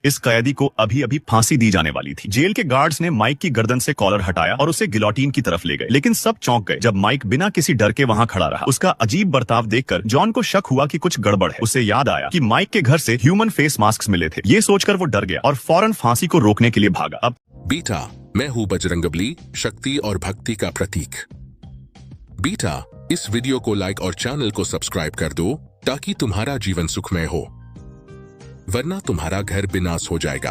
इस कैदी को अभी अभी फांसी दी जाने वाली थी। जेल के गार्ड्स ने माइक की गर्दन से कॉलर हटाया और उसे गिलोटीन की तरफ ले गए, लेकिन सब चौंक गए जब माइक बिना किसी डर के वहां खड़ा रहा। उसका अजीब बर्ताव देखकर जॉन को शक हुआ कि कुछ गड़बड़ है। उसे याद आया कि माइक के घर से ह्यूमन फेस मास्क मिले थे। ये सोचकर वो डर गया और फौरन फांसी को रोकने के लिए भागा। अब बीटा, मैं हूँ बजरंगबली, शक्ति और भक्ति का प्रतीक। बीटा, इस वीडियो को लाइक और चैनल को सब्सक्राइब कर दो ताकि तुम्हारा जीवन सुखमय हो, वरना तुम्हारा घर विनाश हो जाएगा।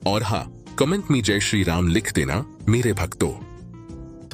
और हाँ, कमेंट में जय श्री राम लिख देना मेरे भक्तों।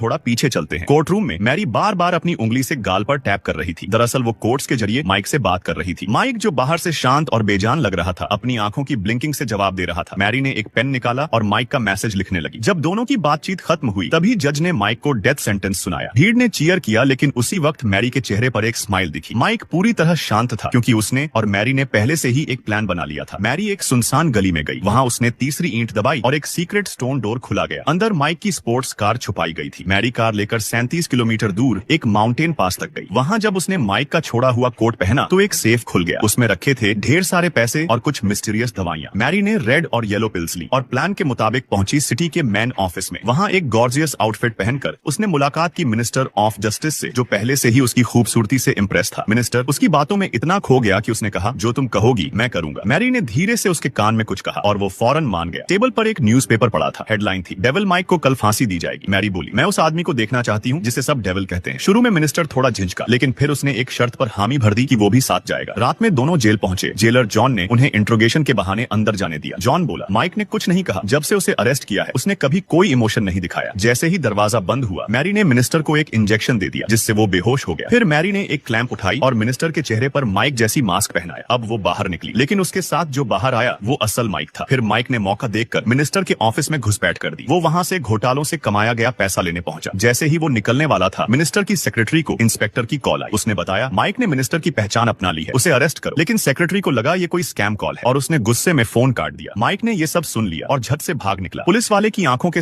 थोड़ा पीछे चलते हैं। कोर्ट रूम में मैरी बार बार अपनी उंगली से गाल पर टैप कर रही थी। दरअसल वो कोर्ट्स के जरिए माइक से बात कर रही थी। माइक, जो बाहर से शांत और बेजान लग रहा था, अपनी आंखों की ब्लिंकिंग से जवाब दे रहा था। मैरी ने एक पेन निकाला और माइक का मैसेज लिखने लगी। जब दोनों की बातचीत खत्म हुई तभी जज ने माइक को डेथ सेंटेंस सुनाया। भीड़ ने चीयर किया, लेकिन उसी वक्त मैरी के चेहरे पर एक स्माइल दिखी। माइक पूरी तरह शांत था क्योंकि उसने और मैरी ने पहले से ही एक प्लान बना लिया था। मैरी एक सुनसान गली में गई। वहाँ उसने तीसरी ईंट दबाई और एक सीक्रेट स्टोन डोर खुला गया। अंदर माइक की स्पोर्ट्स कार छुपाई गई थी। मैरी कार लेकर 37 किलोमीटर दूर एक माउंटेन पास तक गई। वहाँ जब उसने माइक का छोड़ा हुआ कोट पहना तो एक सेफ खुल गया। उसमें रखे थे ढेर सारे पैसे और कुछ मिस्टीरियस दवाइयाँ। मैरी ने रेड और येलो पिल्स ली और प्लान के मुताबिक पहुंची सिटी के मेन ऑफिस में। वहाँ एक गॉर्जियस आउटफिट पहनकर उसने मुलाकात की मिनिस्टर ऑफ जस्टिस से, जो पहले से ही उसकी खूबसूरती से इम्प्रेस था। मिनिस्टर उसकी बातों में इतना खो गया कि उसने कहा, जो तुम कहोगी मैं करूंगा। मैरी ने धीरे से उसके कान में कुछ कहा और वो फौरन मान गया। टेबल पर एक न्यूज़पेपर पड़ा था। हेडलाइन थी, डेविल माइक को कल फांसी दी जाएगी। मैरी बोली, मैं उस आदमी को देखना चाहती हूँ जिसे सब डेविल कहते हैं। शुरू में मिनिस्टर थोड़ा झिझका, लेकिन फिर उसने एक शर्त पर हामी भर दी कि वो भी साथ जाएगा। रात में दोनों जेल पहुंचे। जेलर जॉन ने उन्हें इंट्रोगेशन के बहाने अंदर जाने दिया। जॉन बोला, माइक ने कुछ नहीं कहा। जब से उसे अरेस्ट किया है उसने कभी कोई इमोशन नहीं दिखाया। जैसे ही दरवाजा बंद हुआ, मैरी ने मिनिस्टर को एक इंजेक्शन दे दिया जिससे वो बेहोश हो गया। फिर मैरी ने एक क्लैंप उठाई और मिनिस्टर के चेहरे पर माइक जैसी मास्क पहनाया। अब वो बाहर निकली, लेकिन उसके साथ जो बाहर आया वो असल माइक था। फिर माइक ने मौका देखकर मिनिस्टर के ऑफिस में घुसपैठ कर दी। वो वहाँ से घोटालों से कमाया गया पैसा लेने पहुंचा। जैसे ही वो निकलने वाला था, मिनिस्टर की सेक्रेटरी को इंस्पेक्टर की कॉल आई। उसने बताया, माइक ने मिनिस्टर की पहचान अपना ली है, उसे अरेस्ट करो। लेकिन सेक्रेटरी को लगा ये कोई स्कैम कॉल है और उसने गुस्से में फोन काट दिया। माइक ने ये सब सुन लिया और झट से भाग निकला। पुलिस वाले की आंखों के